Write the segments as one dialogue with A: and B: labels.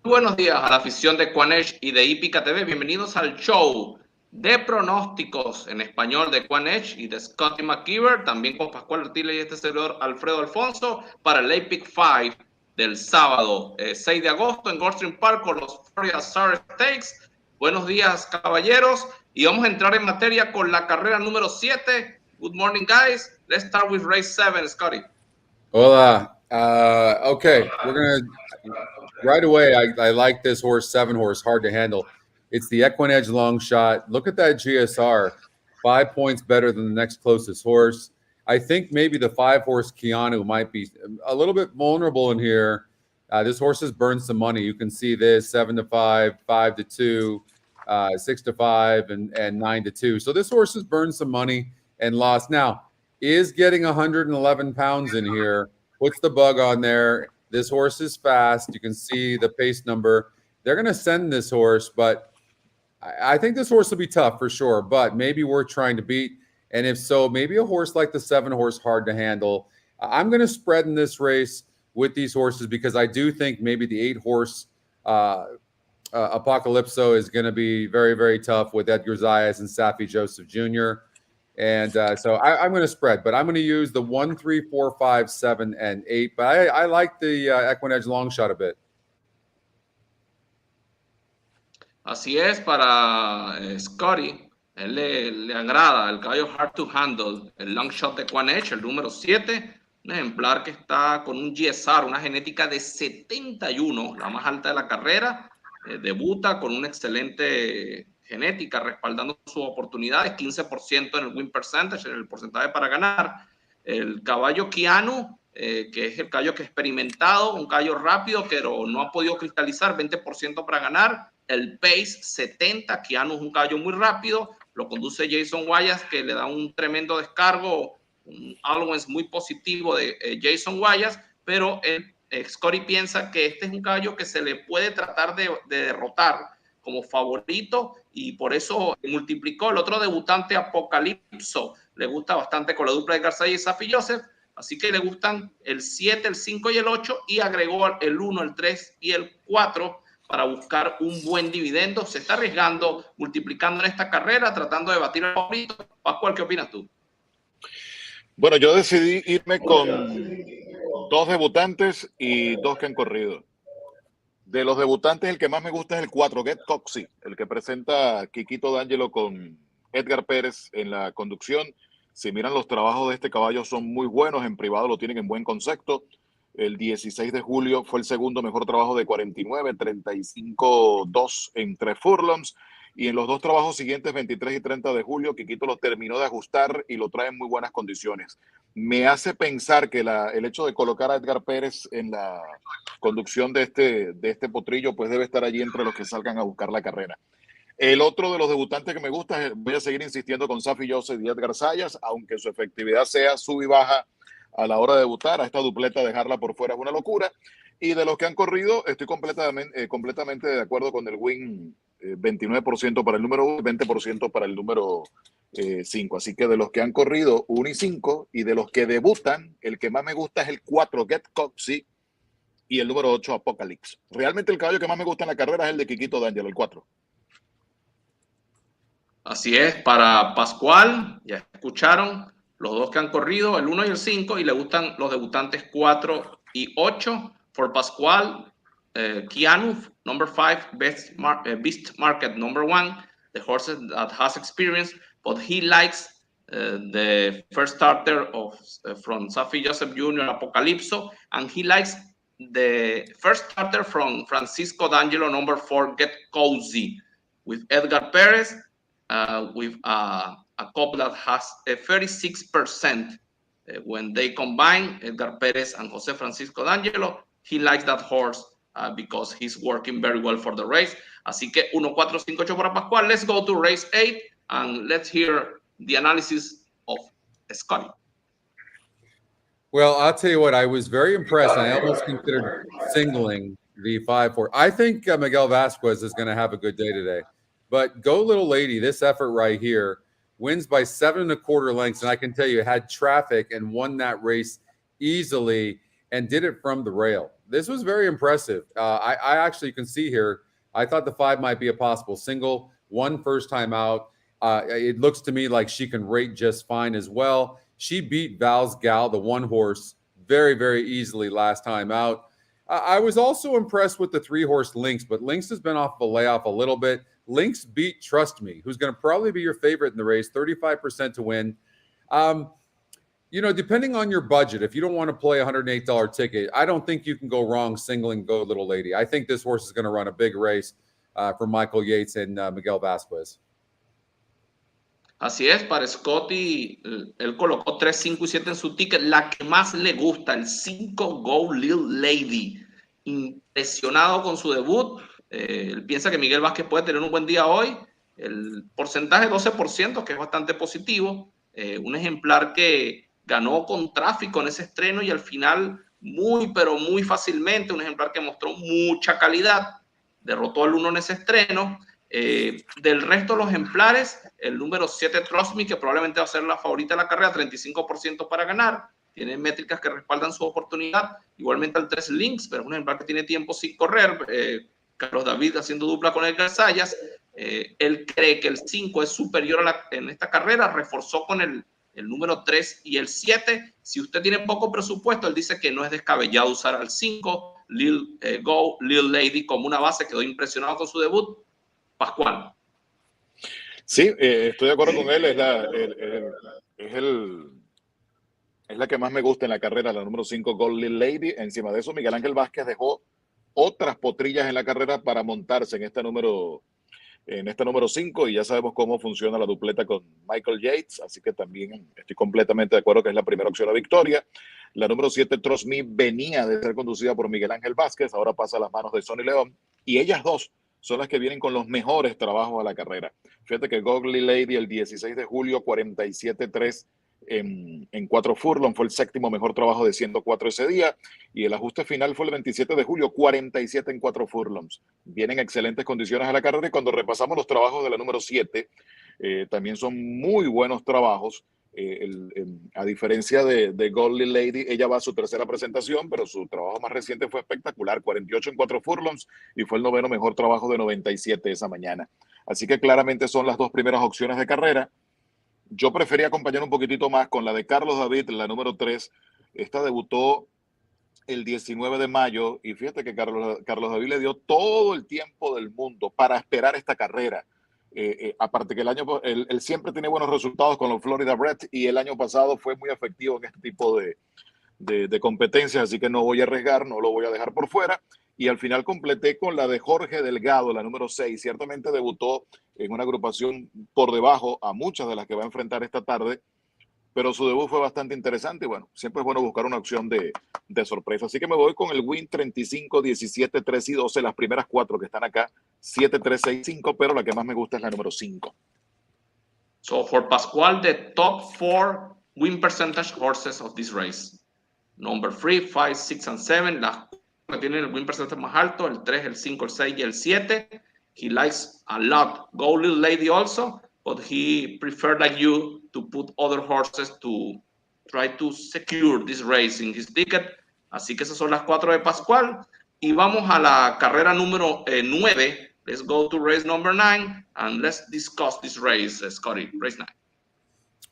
A: buenos días a la afición de EquinEdge y de HipicaTV. Bienvenidos al show de pronósticos en español de EquinEdge y de Scotty McKeever, también con Pascual Artile y este servidor Alfredo Alfonso, para el Epic 5 del sábado 6 de agosto en Goldstream Park con los Florida Stakes. Buenos días, caballeros, y vamos a entrar en materia con la carrera número 7. Good morning, guys. Let's start with race 7, Scotty.
B: Hola. Okay, we're gonna right away. I like this horse, 7-horse, hard to handle. It's the EquinEdge long shot. Look at that GSR, 5 points better than the next closest horse. I think maybe the 5-horse Keanu might be a little bit vulnerable in here. This horse has burned some money. You can see this 7-5, 5-2, 6-5, and 9-2. So this horse has burned some money and lost. Now, is getting 111 pounds in here. Puts the bug on there. This horse is fast. You can see the pace number. They're going to send this horse, but I think this horse will be tough for sure, but maybe worth trying to beat. And if so, maybe a horse like the 7-horse hard to handle. I'm going to spread in this race with these horses because I do think maybe the 8-horse Apocalypso is going to be very, very tough with Edgar Zayas and Safi Joseph Jr., And so I'm going to spread, but I'm going to use the 1, 3, 4, 5, 7, and 8. But I like the EquinEdge long shot a bit.
A: Así es, para Scotty, él le agrada el caballo hard to handle, el long shot de EquinEdge, el número 7, un ejemplar que está con un GSR, una genética de 71, la más alta de la carrera, debuta con una excelente genética respaldando sus oportunidades, 15% en el win percentage, en el porcentaje para ganar. El caballo Keanu, que es el caballo que experimentado, un caballo rápido, pero no ha podido cristalizar, 20% para ganar. El pace, 70, Keanu es un caballo muy rápido, lo conduce Jason Wayas, que le da un tremendo descargo, un allowance muy positivo de Jason Wayas, pero Scotty piensa que este es un caballo que se le puede tratar de derrotar como favorito y por eso multiplicó. El otro debutante, Apocalipso, le gusta bastante con la dupla de Garzaya y Safi Joseph, así que le gustan el 7, el 5 y el 8 y agregó el 1, el 3 y el 4 para buscar un buen dividendo. Se está arriesgando, multiplicando en esta carrera, tratando de batir al favorito. Pascual, ¿qué opinas tú?
C: Bueno, yo decidí irme con 2 debutantes y 2 que han corrido. De los debutantes, el que más me gusta es el 4, Get Coxey, el que presenta Quiquito D'Angelo con Edgar Pérez en la conducción. Si miran los trabajos de este caballo son muy buenos, en privado lo tienen en buen concepto. El 16 de julio fue el segundo mejor trabajo de 49, 35-2 en 3 furlongs. Y en los 2 trabajos siguientes, 23 y 30 de julio, Quiquito lo terminó de ajustar y lo trae en muy buenas condiciones. Me hace pensar que el hecho de colocar a Edgar Pérez en la conducción de este potrillo, pues debe estar allí entre los que salgan a buscar la carrera. El otro de los debutantes que me gusta, voy a seguir insistiendo con Safi Joseph y Edgar Zayas, aunque su efectividad sea sub y baja a la hora de debutar. A esta dupleta dejarla por fuera es una locura. Y de los que han corrido, estoy completamente de acuerdo con el win, 29% para el número 1 y 20% para el número 5. Así que de los que han corrido 1 y 5 y de los que debutan, el que más me gusta es el 4, Get Coxey, y el número 8, Apocalypse. Realmente el caballo que más me gusta en la carrera es el de Quiquito D'Angelo, el 4.
A: Así es, para Pascual, ya escucharon los 2 que han corrido, el 1 y el 5, y le gustan los debutantes 4 y 8. For Pascual, Keanu, number 5, Beast Market, number 1, the horse that has experience, but he likes the first starter from Safi Joseph Jr., Apocalypso, and he likes the first starter from Francisco D'Angelo, number 4, Get Cozy, with Edgar Perez, with a couple that has a 36%. When they combine Edgar Perez and Jose Francisco D'Angelo, he likes that horse because he's working very well for the race. Así que 1, 4, 5, 8 para Pascual. Let's go to race 8 and let's hear the analysis of Scotty.
B: Well, I'll tell you what, I was very impressed. I almost considered singling the 5-4. I think Miguel Vasquez is going to have a good day today. But Go Little Lady, this effort right here, wins by 7 1/4 lengths. And I can tell you, had traffic and won that race easily and did it from the rail. this was very impressive. I actually can see here, I thought the 5 might be a possible single, one first time out. It looks to me like she can rate just fine as well. She beat Val's Gal, the 1 horse, very, very easily last time out. I was also impressed with the 3 horse Lynx, but Lynx has been off of a layoff a little bit. Lynx beat Trust Me, who's going to probably be your favorite in the race, 35% to win. You know, depending on your budget, if you don't want to play a $108 ticket, I don't think you can go wrong singling Go Little Lady. I think this horse is going to run a big race for Michael Yates and Miguel Vasquez.
A: Así es, para Scotty, él colocó 3, 5 y 7 en su ticket. La que más le gusta, el 5 Go Little Lady. Impresionado con su debut. Él piensa que Miguel Vázquez puede tener un buen día hoy. El porcentaje 12%, que es bastante positivo. Un ejemplar que ganó con tráfico en ese estreno y al final muy, pero muy fácilmente. Un ejemplar que mostró mucha calidad. Derrotó al 1 en ese estreno. Del resto de los ejemplares, el número 7 Trust Me, que probablemente va a ser la favorita de la carrera, 35% para ganar, tiene métricas que respaldan su oportunidad, igualmente al 3 Lynx, pero es un ejemplar que tiene tiempo sin correr. Carlos David haciendo dupla con Edgar Sayas. Él cree que el 5 es superior en esta carrera, reforzó con el número 3 y el 7. Si usted tiene poco presupuesto, él dice que no es descabellado usar al 5 Go Little Lady como una base. Quedó impresionado con su debut. Pascual.
C: Sí, estoy de acuerdo con él. Es la que más me gusta en la carrera, la número 5, Gold Little Lady. Encima de eso, Miguel Ángel Vázquez dejó otras potrillas en la carrera para montarse en esta número 5, y ya sabemos cómo funciona la dupleta con Michael Yates, así que también estoy completamente de acuerdo que es la primera opción a victoria. La número 7, Trust Me, venía de ser conducida por Miguel Ángel Vázquez, ahora pasa a las manos de Sonny León, y ellas dos son las que vienen con los mejores trabajos a la carrera. Fíjate que Goggly Lady el 16 de julio, 47.3 en 4 furlong, fue el 7º mejor trabajo de 104 ese día, y el ajuste final fue el 27 de julio, 47 en 4 furlongs. Vienen excelentes condiciones a la carrera, y cuando repasamos los trabajos de la número 7, también son muy buenos trabajos. A diferencia de Goldie Lady, ella va a su tercera presentación, pero su trabajo más reciente fue espectacular, 48 en 4 furlongs, y fue el 9º mejor trabajo de 97 esa mañana. Así que claramente son las dos primeras opciones de carrera. Yo prefería acompañar un poquitito más con la de Carlos David, la número 3. Esta debutó el 19 de mayo, y fíjate que Carlos David le dio todo el tiempo del mundo para esperar esta carrera. Aparte que él siempre tiene buenos resultados con los Florida Bred, y el año pasado fue muy efectivo en este tipo de competencias, así que no voy a arriesgar, no lo voy a dejar por fuera. Y al final completé con la de Jorge Delgado, la número 6. Ciertamente debutó en una agrupación por debajo a muchas de las que va a enfrentar esta tarde, pero su debut fue bastante interesante, y bueno, siempre es bueno buscar una opción de sorpresa. Así que me voy con el win 35, 17, 3 y 12, las primeras 4 que están acá, 7, 3, 6, 5, pero la que más me gusta es la número 5.
A: So for Pascual, the top 4 win percentage horses of this race. Number 3, 5, 6, and 7, las que tienen el win percentage más alto, el 3, el 5, el 6 y el 7. He likes a lot Go Little Lady also, but he preferred like you to put other horses to try to secure this race in his ticket. Así que esas son las 4 de Pascual. Y vamos a la carrera número 9. Let's go to race number 9 and let's discuss this race, Scotty. Race 9.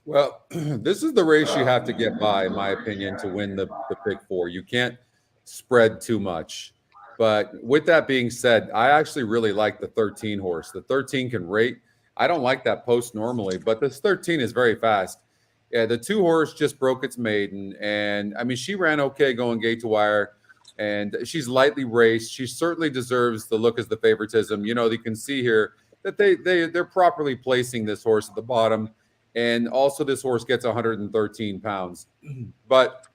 B: Well, this is the race you have to get by, in my opinion, to win the Big Four. You can't spread too much. But with that being said, I actually really like the 13 horse. The 13 can rate. I don't like that post normally, but this 13 is very fast. Yeah, the 2 horse just broke its maiden, and I mean, she ran okay going gate to wire, and she's lightly raced. She certainly deserves the look as the favoritism. You know, you can see here that they're properly placing this horse at the bottom, and also this horse gets 113 pounds. But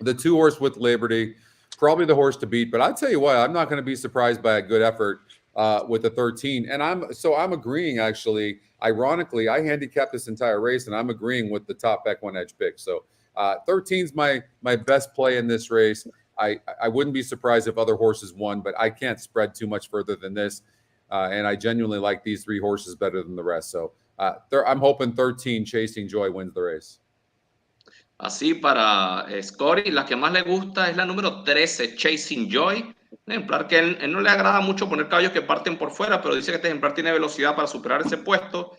B: the 2 horse with Liberty, probably the horse to beat. But I'll tell you what, I'm not going to be surprised by a good effort with the 13. And I'm agreeing, actually. Ironically, I handicapped this entire race, and I'm agreeing with the top EquinEdge pick. So 13's my best play in this race. I wouldn't be surprised if other horses won, but I can't spread too much further than this. And I genuinely like these 3 horses better than the rest. So I'm hoping 13 Chasing Joy wins the race.
A: Así para Scotty, la que más le gusta es la número 13, Chasing Joy. Un ejemplar que él no le agrada mucho poner caballos que parten por fuera, pero dice que este ejemplar tiene velocidad para superar ese puesto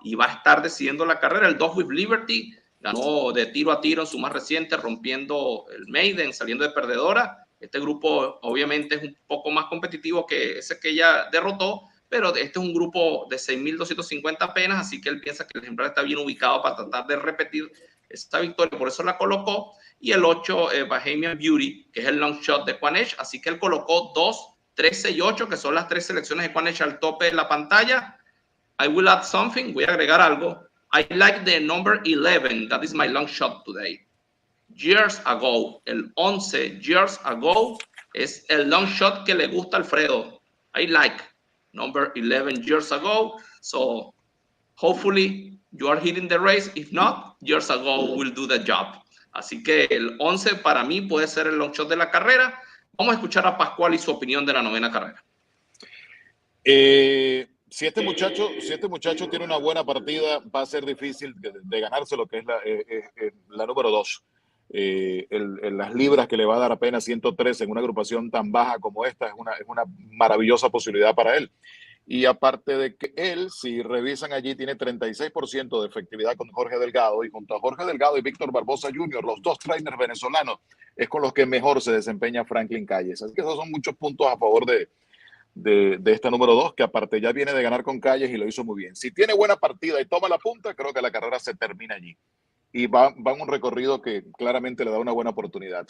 A: y va a estar decidiendo la carrera. El 2 with Liberty ganó de tiro a tiro en su más reciente, rompiendo el Maiden, saliendo de perdedora. Este grupo obviamente es un poco más competitivo que ese que ella derrotó, pero este es un grupo de 6.250 apenas, así que él piensa que el ejemplar está bien ubicado para tratar de repetir esta victoria, por eso la colocó. Y el 8, Bahamian Beauty, que es el long shot de EquinEdge, así que él colocó 2, 13 y 8, que son las 3 selecciones de EquinEdge al tope de la pantalla. I will add something, voy a agregar algo. I like the number 11, that is my long shot today. Years ago, el 11 years ago es el long shot que le gusta a Alfredo. I like number 11 years ago, so hopefully you are hitting the race. If not, years ago will do the job. Así que el 11 para mí puede ser el long shot de la carrera. Vamos a escuchar a Pascual y su opinión de la novena carrera.
C: Si este muchacho tiene una buena partida, va a ser difícil de ganarse lo que es la número 2. Las libras que le va a dar apenas 113 en una agrupación tan baja como esta es una maravillosa posibilidad para él. Y aparte de que él, si revisan allí, tiene 36% de efectividad con Jorge Delgado, y junto a Jorge Delgado y Víctor Barbosa Jr., los dos trainers venezolanos, es con los que mejor se desempeña Franklin Calles. Así que esos son muchos puntos a favor de esta número 2, que aparte ya viene de ganar con Calles y lo hizo muy bien. Si tiene buena partida y toma la punta, creo que la carrera se termina allí. Y va en un recorrido que claramente le da una buena oportunidad.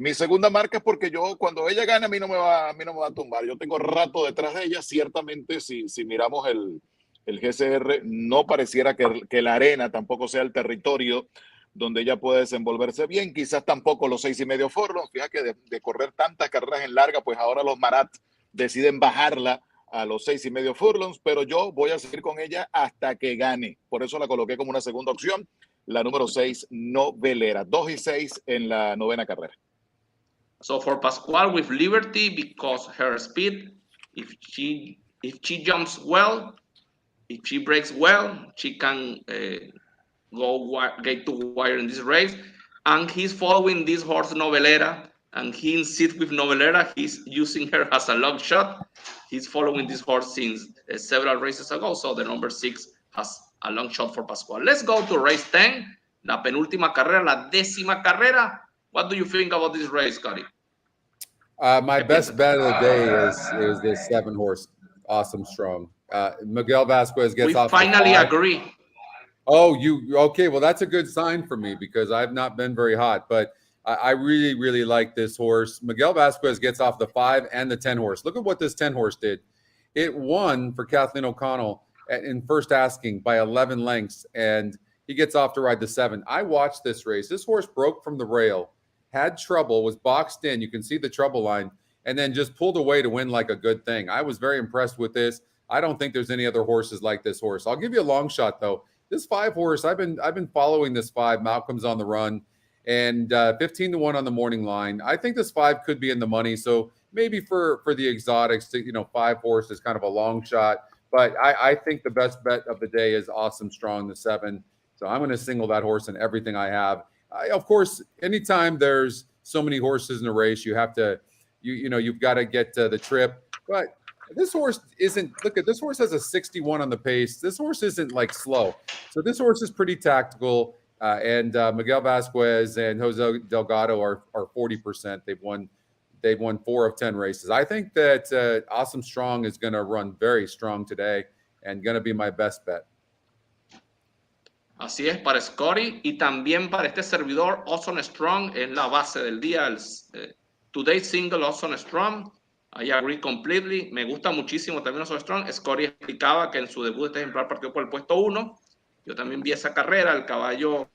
C: Mi segunda marca es porque cuando ella gane, a mí no me va a tumbar. Yo tengo rato detrás de ella. Ciertamente, si miramos el GCR, no pareciera que la arena tampoco sea el territorio donde ella puede desenvolverse bien. Quizás tampoco los 6.5 furlongs. Fíjate que de correr tantas carreras en larga, pues ahora los Marat deciden bajarla a los 6.5 furlongs, pero yo voy a seguir con ella hasta que gane. Por eso la coloqué como una segunda opción. La número 6, Novelera. 2 y 6 en la novena carrera.
A: So for Pascual with Liberty, because her speed, if she jumps well, if she breaks well, she can get to wire in this race. And he's following this horse Novelera, and he insists with Novelera. He's using her as a long shot. He's following this horse since several races ago. So the number 6 has a long shot for Pascual. Let's go to race 10, la penúltima carrera, la 10ª carrera. What do you think about this race, Scotty?
B: My best bet of the day is this 7 horse, Awesome Strong. Miguel Vasquez gets off.
A: We finally agree.
B: Oh, okay? Well, that's a good sign for me because I've not been very hot, but I really, really like this horse. Miguel Vasquez gets off the 5 and the 10 horse. Look at what this 10 horse did. It won for Kathleen O'Connell in first asking by 11 lengths, and he gets off to ride the 7. I watched this race. This horse broke from the rail, had trouble, was boxed in. You can see the trouble line, and then just pulled away to win like a good thing. I was very impressed with this. I don't think there's any other horses like this horse. I'll give you a long shot, though. This 5 horse, I've been following this 5. Malcolm's on the run, and 15-1 on the morning line. I think this 5 could be in the money. So maybe for the exotics, 5 horse is kind of a long shot. But I think the best bet of the day is Awesome Strong, the 7. So I'm going to single that horse in everything I have. Of course, anytime there's so many horses in a race, you have to, you've got to get the trip. But this horse isn't, look at this horse has a 61 on the pace. This horse isn't like slow. So this horse is pretty tactical. And Miguel Vasquez and Jose Delgado are 40%. They've won 4 of 10 races. I think that Awesome Strong is going to run very strong today and going to be my best bet.
A: Así es para Scotty y también para este servidor. Awesome Strong es la base del día. El Today Single Awesome Strong. I agree completely. Me gusta muchísimo también Awesome Strong. Scotty explicaba que en su debut este ejemplar partió por el puesto 1. Yo también vi esa carrera. El caballo,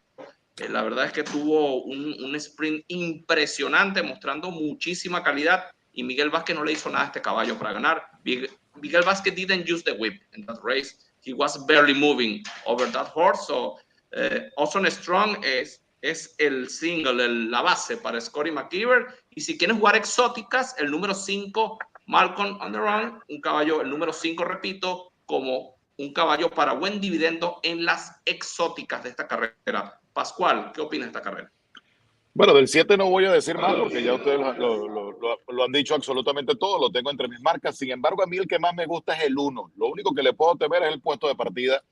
A: la verdad es que tuvo un sprint impresionante, mostrando muchísima calidad. Y Miguel Vázquez no le hizo nada a este caballo para ganar. Miguel Vázquez didn't use the whip in that race. He was barely moving over that horse. So, Awesome Strong es el single, la base para Scotty McKeever. Y si quieres jugar exóticas, el número 5, Malcolm on the Run, un caballo, el número 5, repito, como un caballo para buen dividendo en las exóticas de esta carrera. Pascual, ¿qué opinas de esta carrera?
C: Bueno, del 7 no voy a decir más porque ya ustedes lo han dicho absolutamente todo, lo tengo entre mis marcas. Sin embargo, a mí el que más me gusta es el 1. Lo único que le puedo temer es el puesto de partida,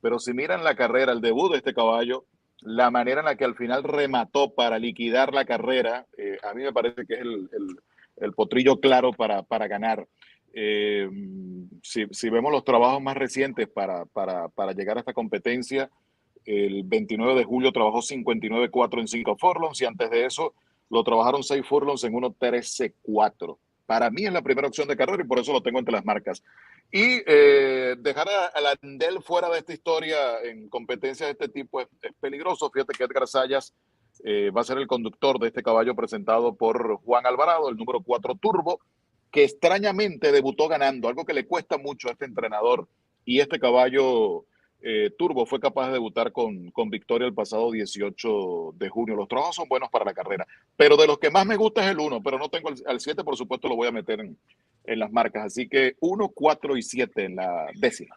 C: pero si miran la carrera, el debut de este caballo, la manera en la que al final remató para liquidar la carrera, a mí me parece que es el potrillo claro para ganar. Si vemos los trabajos más recientes para llegar a esta competencia, el 29 de julio trabajó 59.4 en 5 furlongs y antes de eso lo trabajaron 6 furlongs en 1.13.4. Para mí es la primera opción de carrera y por eso lo tengo entre las marcas. Y dejar a Landel fuera de esta historia en competencias de este tipo es peligroso. Fíjate que Edgar Sayas va a ser el conductor de este caballo presentado por Juan Alvarado, el número 4 Turbo, que extrañamente debutó ganando, algo que le cuesta mucho a este entrenador. Y este caballo Turbo fue capaz de debutar con victoria el pasado 18 de junio. Los trabajos son buenos para la carrera, pero de los que más me gusta es el 1, pero no tengo al 7, por supuesto lo voy a meter en las marcas. Así que 1, 4 y 7 en la décima.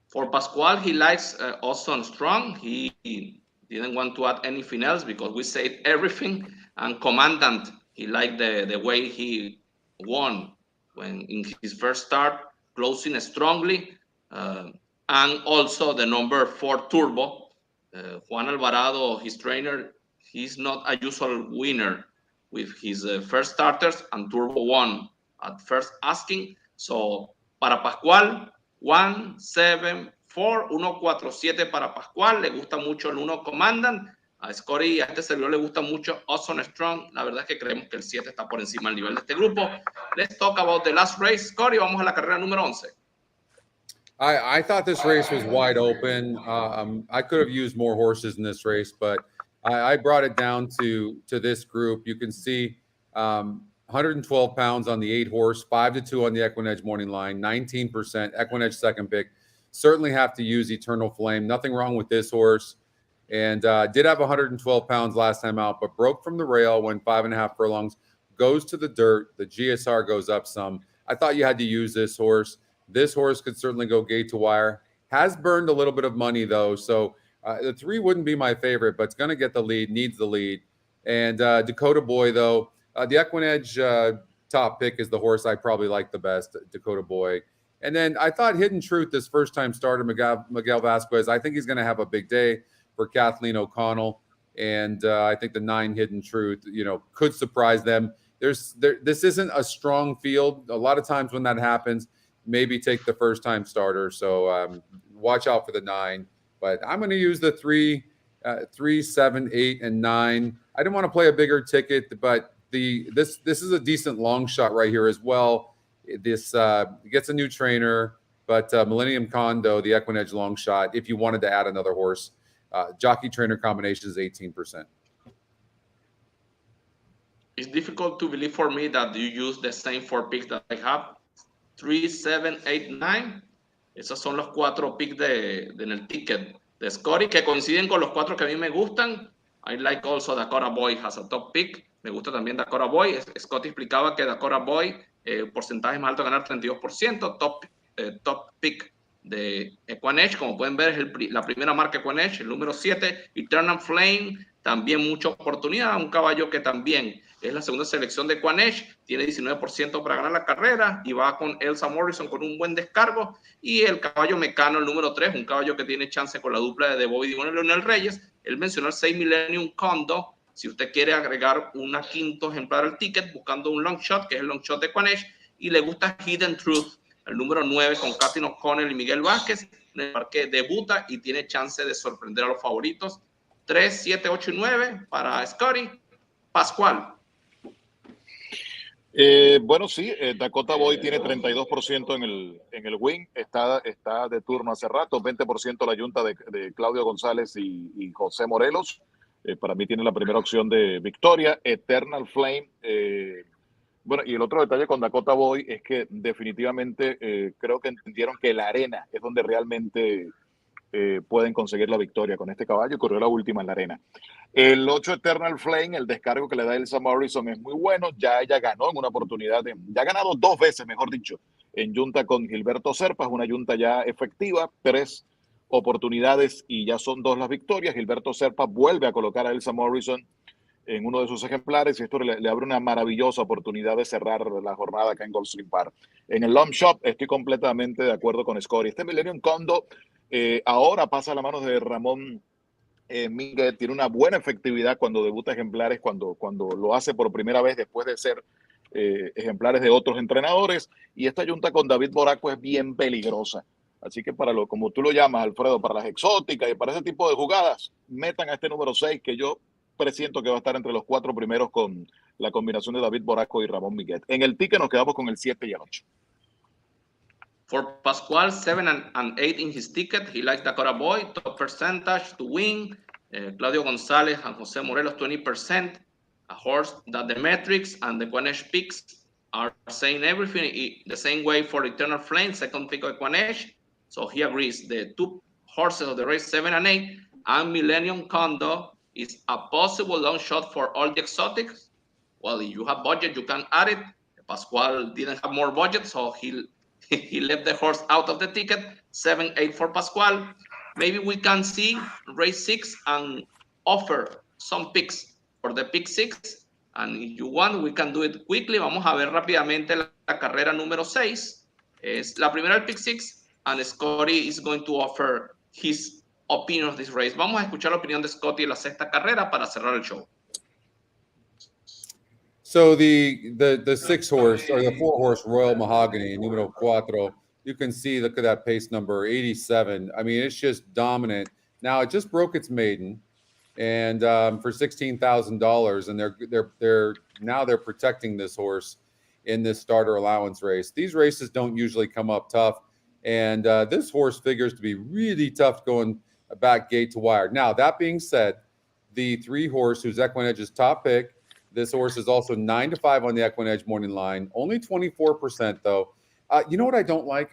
A: For Pascual, he likes Awesome Strong. He didn't want to add anything else because we said everything. And Commandant, he liked the way he won when in his first start, closing strongly. And also the number 4 Turbo. Juan Alvarado, his trainer, he's not a usual winner with his first starters, and Turbo won at first asking. So para Pascual, 1, 7, 4, 1, 4, 7 para Pascual. Le gusta mucho el 1 Commandant. A Scotty, a este servidor le gusta mucho Awesome Strong. La verdad es que creemos que el 7 está por encima del nivel de este grupo. Let's talk about the last race. Scotty, vamos a la carrera número 11.
B: I thought this race was wide open. I could have used more horses in this race, but I brought it down to this group. You can see 112 pounds on the 8 horse, 5-2 on the EquinEdge morning line, 19%. EquinEdge second pick. Certainly have to use Eternal Flame. Nothing wrong with this horse. And did have 112 pounds last time out, but broke from the rail, went 5.5 furlongs, goes to the dirt. The GSR goes up some. I thought you had to use this horse. This horse could certainly go gate to wire. Has burned a little bit of money, though. So the 3 wouldn't be my favorite, but it's going to get the lead, needs the lead. And Dakota Boy, though, the EquinEdge top pick is the horse I probably like the best, Dakota Boy. And then I thought Hidden Truth, this first-time starter, Miguel Vasquez, I think he's going to have a big day for Kathleen O'Connell. And I think the 9 Hidden Truth, could surprise them. This isn't a strong field. A lot of times when that happens, maybe take the first-time starter. So watch out for the 9. But I'm going to use the 3, 7, 8, and 9. I didn't want to play a bigger ticket, but this is a decent long shot right here as well. This gets a new trainer, but Millennium Condo, the EquinEdge long shot, if you wanted to add another horse, jockey-trainer combination is 18%.
A: It's difficult to believe for me that you use the same 4 picks that I have. 3, 7, 8, 9. Esos son los 4 picks en el ticket de Scotty, que coinciden con los 4 que a mí me gustan. I like also Dakota Boy has a top pick. Me gusta también Dakota Boy. Scotty explicaba que Dakota Boy, porcentaje más alto de ganar 32%. Top pick de EquinEdge. Como pueden ver, es la primera marca EquinEdge, el número 7. Eternal Flame, también mucha oportunidad. Un caballo que también es la segunda selección de EquinEdge. Tiene 19% para ganar la carrera y va con Elsa Morrison con un buen descargo. Y el caballo Mecano, el número 3, un caballo que tiene chance con la dupla de Bobby Dimon y Leonel Reyes. Él mencionó el 6 Millennium Condo. Si usted quiere agregar una quinto ejemplar al ticket buscando un long shot, que es el long shot de EquinEdge, y le gusta Hidden Truth, el número 9 con Kathleen O'Connell y Miguel Vázquez, en el parque debuta y tiene chance de sorprender a los favoritos. 3, 7, 8 y 9 para Scotty. Pascual.
C: Bueno, sí, Dakota Boy tiene 32% en el win, está de turno hace rato, 20% la yunta de Claudio González y José Morelos. Para mí tiene la primera opción de victoria. Eternal Flame. Bueno, y el otro detalle con Dakota Boy es que definitivamente creo que entendieron que la arena es donde realmente pueden conseguir la victoria con este caballo y corrió la última en la arena. El 8 Eternal Flame, el descargo que le da Elsa Morrison es muy bueno. Ya ella ganó en una oportunidad, ya ha ganado 2 veces, mejor dicho, en yunta con Gilberto Serpa, es una yunta ya efectiva, 3, oportunidades y ya son 2 las victorias. Gilberto Serpa vuelve a colocar a Elsa Morrison en uno de sus ejemplares y esto le abre una maravillosa oportunidad de cerrar la jornada acá en Gulfstream Park. En el long shot estoy completamente de acuerdo con Scotty. Este Millennium Condo ahora pasa a la mano de Ramón Miguel, tiene una buena efectividad cuando debuta ejemplares, cuando lo hace por primera vez después de ser ejemplares de otros entrenadores, y esta junta con David Boraco es bien peligrosa. Así que como tú lo llamas, Alfredo, para las exóticas y para ese tipo de jugadas, metan a este número 6, que yo presiento que va a estar entre los 4 primeros con la combinación de David Boraco y Ramón Miguel. En el ticket nos quedamos con el 7 y el 8.
A: For Pascual, 7 and 8 in his ticket. He likes Dakota Boy, top percentage to win. Claudio Gonzalez and Jose Morelos, 20%. A horse that the metrics and the EquinEdge picks are saying everything the same way for Eternal Flame, second pick of EquinEdge. So he agrees. The 2 horses of the race, 7 and 8, and Millennium Condo is a possible long shot for all the exotics. Well, if you have budget, you can add it. Pascual didn't have more budget, so he left the horse out of the ticket. 7, 8 for Pascual. Maybe we can see race 6 and offer some picks for the pick 6. And if you want, we can do it quickly. Vamos a ver rápidamente la carrera número 6. Es la primera del pick 6, and Scotty is going to offer his opinion of this race. Vamos a escuchar la opinión de Scotty en la 6ª carrera para cerrar el show.
B: So the 6 horse or the 4 horse Royal Mahogany, numero 4, you can see, look at that pace number, 87. I mean, it's just dominant. Now it just broke its maiden, and for $16,000, and they're protecting this horse in this starter allowance race. These races don't usually come up tough, and this horse figures to be really tough going back gate to wire. Now that being said, the 3 horse who's EquinEdge's top pick. This horse is also 9-5 on the EquinEdge morning line. Only 24% though. You know what I don't like?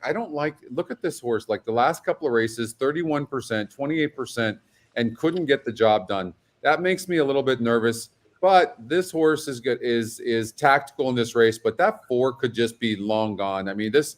B: Look at this horse. Like the last couple of races, 31%, 28%, and couldn't get the job done. That makes me a little bit nervous. But this horse is good. Is tactical in this race. But that 4 could just be long gone. I mean, this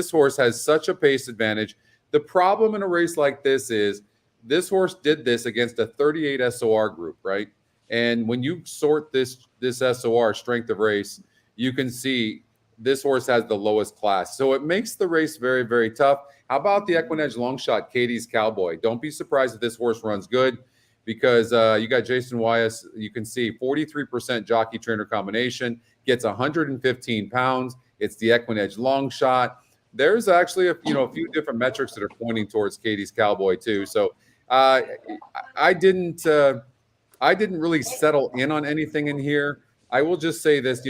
B: horse has such a pace advantage. The problem in a race like this is this horse did this against a 38 SOR group, right? And when you sort this SOR, strength of race, you can see this horse has the lowest class. So it makes the race very, very tough. How about the EquinEdge long shot, Katie's Cowboy? Don't be surprised if this horse runs good, because you got Jason Wyas. You can see 43% jockey trainer combination, gets 115 pounds. It's the EquinEdge long shot. There's actually a few different metrics that are pointing towards Katie's Cowboy too. So I didn't really settle in on anything in here. I will just say this,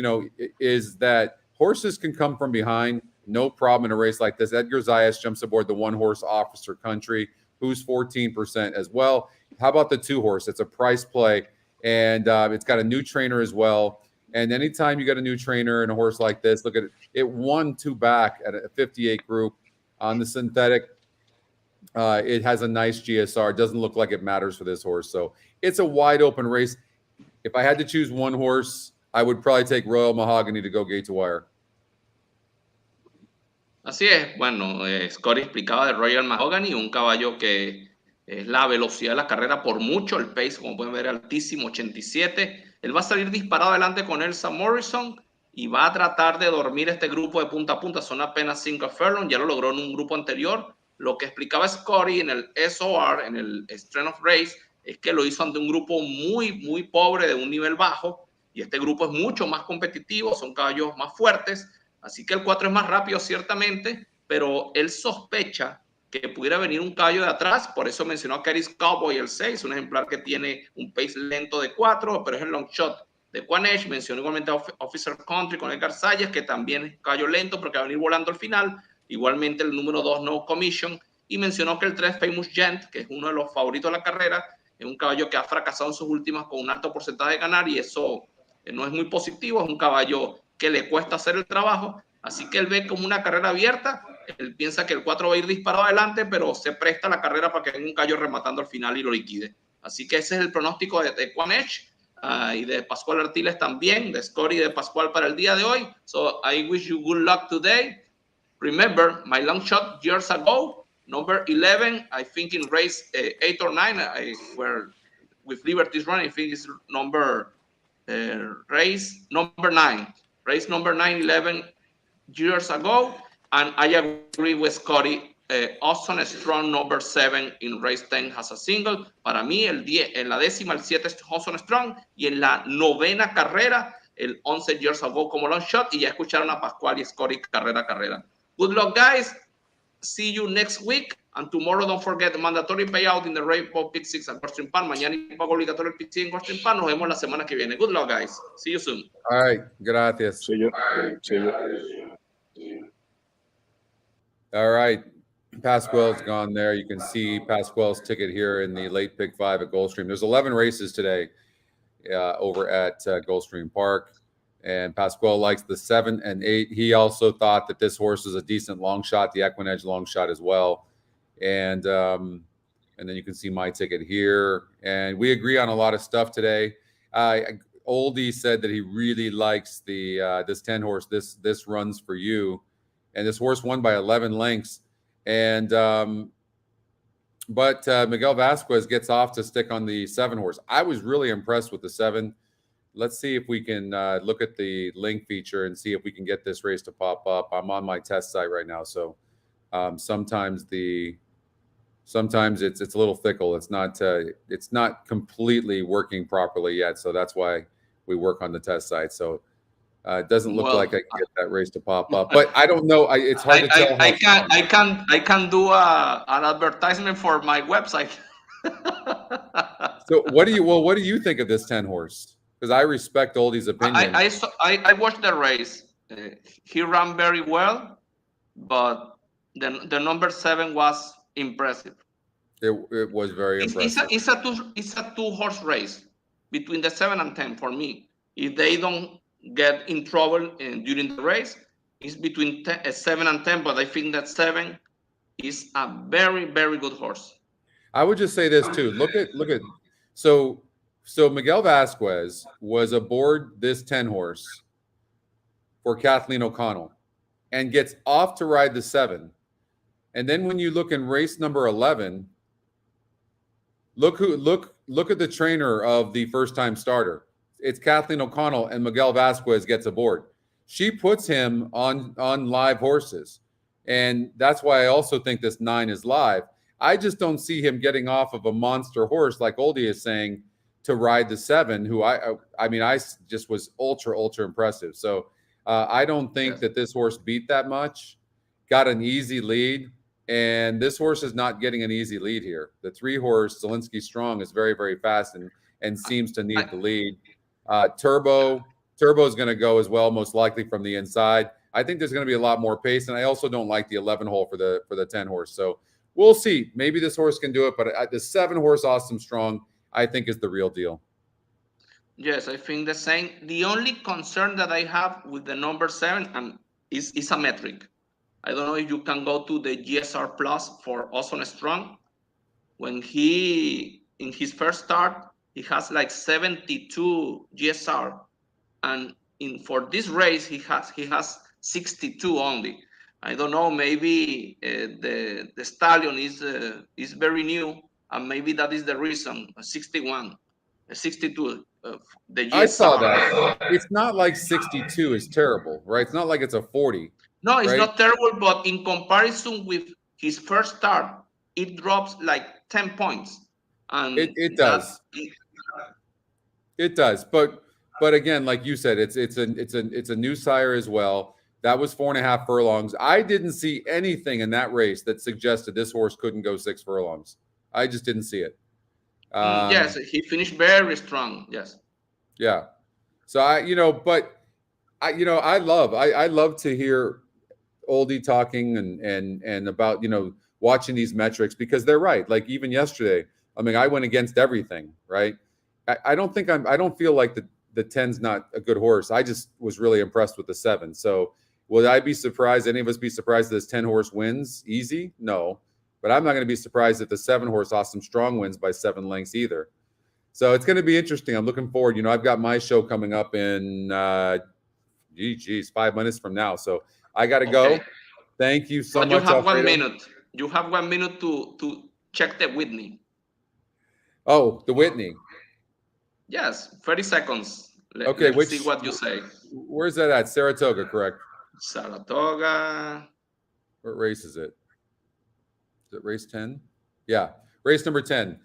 B: is that horses can come from behind, no problem in a race like this. Edgar Zayas jumps aboard the 1 horse Officer Country, who's 14% as well. How about the 2 horse? It's a price play, and it's got a new trainer as well. And anytime you got a new trainer and a horse like this, look at it. It won 2 back at a 58 group on the synthetic. It has a nice GSR. It doesn't look like it matters for this horse. So it's a wide open race. If I had to choose 1 horse, I would probably take Royal Mahogany to go gate to wire.
A: Así es. Bueno, Scotty explicaba de Royal Mahogany, un caballo que es la velocidad de la carrera por mucho. El pace, como pueden ver, altísimo, 87. Él va a salir disparado adelante con Elsa Morrison y va a tratar de dormir este grupo de punta a punta. Son apenas 5 furlong. Ya lo logró en un grupo anterior. Lo que explicaba Scotty en el SOR, en el Strength of Race, es que lo hizo ante un grupo muy, muy pobre, de un nivel bajo, y este grupo es mucho más competitivo, son caballos más fuertes, así que el 4 es más rápido ciertamente, pero él sospecha que pudiera venir un caballo de atrás, por eso mencionó a Katie's Cowboy el 6, un ejemplar que tiene un pace lento de 4, pero es el long shot de EquinEdge. Mencionó igualmente a Officer Country con Edgar Zayas, que también es caballo lento, pero que va a venir volando al final. Igualmente el número 2, No Commission, y mencionó que el 3, Famous Gent, que es uno de los favoritos de la carrera, es un caballo que ha fracasado en sus últimas con un alto porcentaje de ganar, y eso no es muy positivo. Es un caballo que le cuesta hacer el trabajo, así que él ve como una carrera abierta. Él piensa que el 4 va a ir disparado adelante, pero se presta la carrera para que venga un caballo rematando al final y lo liquide. Así que ese es el pronóstico de EquinEdge y de Pascual Artiles también, de Scotty y de Pascual para el día de hoy. So I wish you good luck today. Remember, my long shot years ago Number 11, I think in race 8 or 9, where with Liberty's running, I think it's race number 9. Race number 9, 11 years ago. And I agree with Scotty. Austin Strong, number 7 in race 10 has a single. Para mí, el 10, en la décima, el 7 es Austin Strong. Y en la 9ª carrera, el 11 years ago como long shot. Y ya escucharon a Pascual y Scotty carrera. Good luck, guys. See you next week. And tomorrow, don't forget the mandatory payout in the Rainbow Pick 6 at Goldstream Pan. Mañana y pago obligatorio el Pick 6 en Goldstream Pan. Nos vemos la semana que viene. Good luck, guys. See you soon.
B: All right. Gracias.
C: See you.
B: All right. Pascual's gone there. You can see Pascual's ticket here in the late pick 5 at Goldstream. There's 11 races today over at Goldstream Park. And Pascual likes the 7 and 8. He also thought that this horse is a decent long shot, the EquinEdge long shot as well. And then you can see my ticket here. And we agree on a lot of stuff today. Oldie said that he really likes the this 10 horse. This runs for you. And this horse won by 11 lengths. And but Miguel Vasquez gets off to stick on the 7 horse. I was really impressed with the 7. Let's see if we can look at the link feature and see if we can get this race to pop up. I'm on my test site right now, so sometimes it's a little fickle. It's not completely working properly yet, so that's why we work on the test site. So it doesn't look like I can get that race to pop up, but I don't know. It's hard to tell.
A: I can do an advertisement for my website.
B: So what do you think of this 10 horse? Because I respect Oldie's opinion.
A: I watched the race. He ran very well, but the number 7 was impressive.
B: It was very impressive.
A: It's a 2-horse race between the 7 and 10 for me. If they don't get in trouble during the race, it's between 7 and 10. But I think that 7 is a very, very good horse.
B: I would just say this too. Look at so Miguel Vasquez was aboard this 10 horse for Kathleen O'Connell and gets off to ride the 7. And then when you look in race number 11, look at the trainer of the first-time starter. It's Kathleen O'Connell, and Miguel Vasquez gets aboard. She puts him on live horses. And that's why I also think this 9 is live. I just don't see him getting off of a monster horse like Oldie is saying to ride the 7, who I just was ultra impressive. So I don't think that this horse beat that much, got an easy lead, and this horse is not getting an easy lead here. The 3 horse, Zielinski Strong, is very, very fast and seems to need the lead. Turbo's going to go as well, most likely from the inside. I think there's going to be a lot more pace, and I also don't like the 11 hole for the 10 horse. So we'll see. Maybe this horse can do it, but the 7 horse, Awesome Strong, I think is the real deal.
A: Yes, I think the same. The only concern that I have with the number 7 is a metric. I don't know if you can go to the GSR Plus for Awesome Strong. When in his first start, he has like 72 GSR, and for this race he has 62 only. I don't know. Maybe the stallion is very new, and maybe that is the reason. 61, 62. The GSR.
B: I saw that. It's not like 62 is terrible, right? It's not like it's a 40.
A: No, it's not terrible, but in comparison with his first start, it drops like 10 points. And
B: it does. It does, but again, like you said, it's a new sire as well. That was 4.5 furlongs. I didn't see anything in that race that suggested this horse couldn't go 6 furlongs. I just didn't see it.
A: Yes, he finished very strong. Yes.
B: Yeah. So I love to hear Oldie talking and about watching these metrics, because they're right. Like even yesterday, I mean, I went against everything, right? I don't feel like the 10's not a good horse. I just was really impressed with the 7. So would I be surprised? Any of us be surprised that this 10 horse wins easy? No, but I'm not going to be surprised if the 7 horse Awesome Strong wins by 7 lengths either. So it's going to be interesting. I'm looking forward. I've got my show coming up in 5 minutes from now. So I got to go. Thank you so much.
A: You have
B: Alfredo.
A: 1 minute. You have 1 minute to check the Whitney.
B: Oh, the Whitney.
A: Yes, 30 seconds.
B: Okay,
A: Let's see what you say.
B: Where's that at? Saratoga, correct?
A: Saratoga.
B: What race is it? Is it race 10? Yeah, race number 10.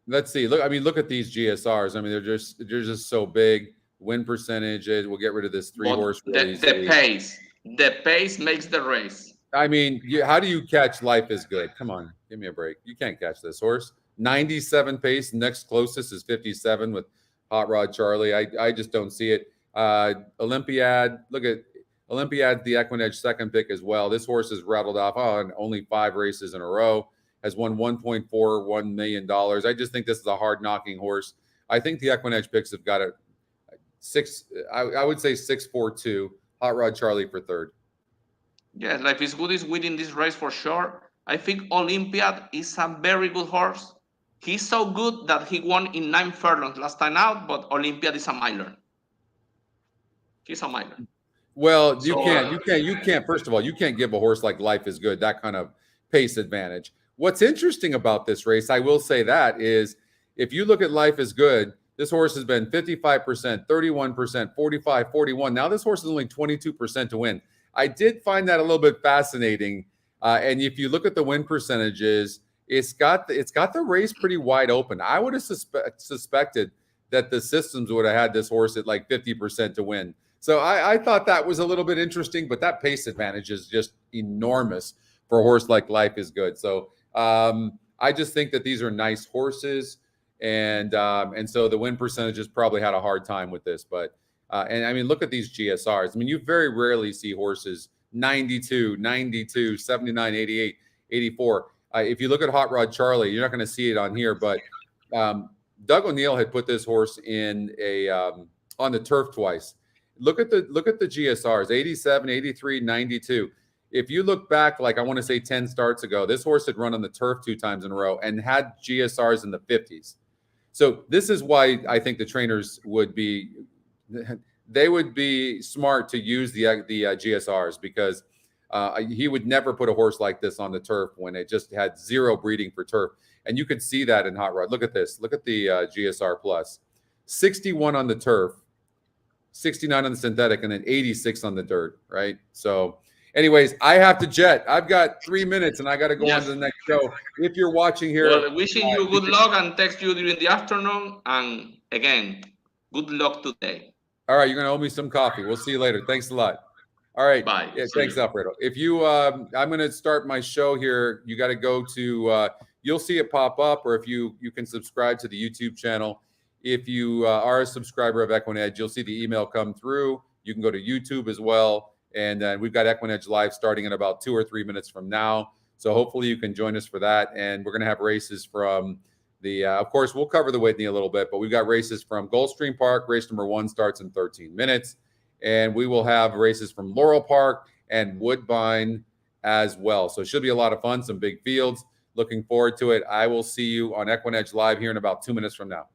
B: Let's see. Look at these GSRs. I mean, they're just so big. Win percentages. We'll get rid of this 3-horse.
A: The pace makes the race.
B: I mean, how do you catch Life is Good? Come on, give me a break. You can't catch this horse. 97 pace. Next closest is 57 with Hot Rod Charlie. I just don't see it. Olympiad. Look at Olympiad, the EquinEdge second pick as well. This horse has rattled off on only 5 races in a row. Has won $1.41 million. I just think this is a hard knocking horse. I think the EquinEdge picks have got a 6. I would say 6-4-2. Hot Rod Charlie for third.
A: Yeah, Life is Good is winning this race for sure. I think Olympiad is a very good horse. He's so good that he won in 9 furlongs last time out, but Olympiad is a miler. He's a miler.
B: Well, you can't. First of all, you can't give a horse like Life is Good that kind of pace advantage. What's interesting about this race, I will say that, is if you look at Life is Good, this horse has been 55%, 31%, 45, 41. Now this horse is only 22% to win. I did find that a little bit fascinating. And if you look at the win percentages, it's got the race pretty wide open. I would have suspected that the systems would have had this horse at like 50% to win. So I thought that was a little bit interesting, but that pace advantage is just enormous for a horse like Life is Good. So I just think that these are nice horses, and so the win percentages probably had a hard time with this. But and I mean, look at these GSRs. I mean, you very rarely see horses 92, 92, 79, 88, 84. If you look at Hot Rod Charlie, you're not going to see it on here, but Doug O'Neill had put this horse in on the turf twice. Look at the GSRs, 87, 83, 92. If you look back, like I want to say 10 starts ago, this horse had run on the turf 2 times in a row and had GSRs in the 50s. So this is why I think the trainers would be smart to use the GSRs, because he would never put a horse like this on the turf when it just had 0 breeding for turf. And you could see that in Hot Rod. Look at this. Look at the GSR Plus. 61 on the turf, 69 on the synthetic, and then 86 on the dirt, right? So anyways, I have to jet. I've got 3 minutes and I got to go on to the next show. If you're watching here.
A: Well, wishing you good luck and text you during the afternoon. And again, good luck today.
B: All right. You're going to owe me some coffee. We'll see you later. Thanks a lot. All right.
A: Bye.
B: Yeah, thanks, Alfredo. If you, I'm going to start my show here. You got to go to, you'll see it pop up, or if you can subscribe to the YouTube channel. If you are a subscriber of EquinEdge, you'll see the email come through. You can go to YouTube as well. And we've got EquinEdge Live starting in about 2 or 3 minutes from now. So hopefully you can join us for that. And we're going to have races from the, of course, we'll cover the Whitney a little bit, but we've got races from Gulfstream Park. Race number 1 starts in 13 minutes. And we will have races from Laurel Park and Woodbine as well. So it should be a lot of fun, some big fields. Looking forward to it. I will see you on EquinEdge Live here in about 2 minutes from now.